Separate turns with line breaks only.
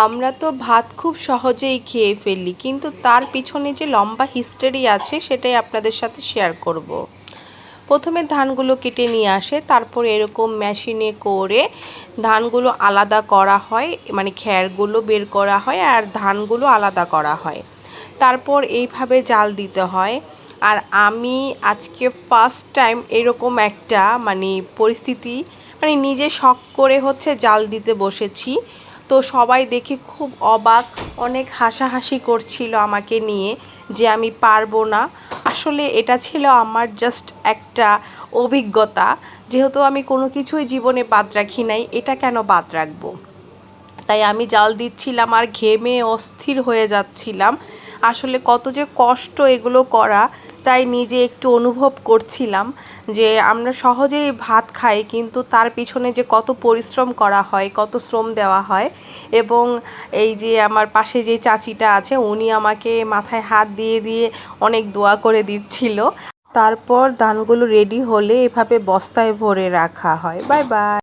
আমরা তো ভাত খুব সহজেই খেয়ে ফেলি, কিন্তু তার পিছনে যে লম্বা হিস্টোরি আছে সেটাই আপনাদের সাথে শেয়ার করব। প্রথমে ধানগুলো কেটে নিয়ে আসে, তারপর এরকম মেশিনে করে ধানগুলো আলাদা করা হয়, মানে খ্যারগুলো বের করা হয় আর ধানগুলো আলাদা করা হয়। তারপর এইভাবে জাল দিতে হয়। আর আমি আজকে ফার্স্ট টাইম এরকম একটা পরিস্থিতি নিজে শখ করে জাল দিতে বসেছি। তো সবাই দেখে খুব অবাক, অনেক হাসাহাসি করছিল আমাকে নিয়ে যে আমি পারবো না। আসলে এটা ছিল আমার জাস্ট একটা অভিজ্ঞতা, যেহেতু আমি কোনো কিছুই জীবনে বাদ রাখি নাই, এটা কেন বাদ রাখবো। তাই আমি জাল দিচ্ছিলাম আর ঘেমে অস্থির হয়ে যাচ্ছিলাম। আসলে কত যে কষ্ট এগুলো করা, তাই নিজে একটু অনুভব করছিলাম যে আমরা সহজেই ভাত খাই, কিন্তু তার পিছনে যে কত পরিশ্রম করা হয়, কত শ্রম দেওয়া হয়। এবং এই যে আমার পাশে যে চাচিটা আছে, উনি আমাকে মাথায় হাত দিয়ে দিয়ে অনেক দোয়া করে দিচ্ছিল। তারপর ধানগুলো রেডি হলে এভাবে বস্তায় ভরে রাখা হয়। Bye bye.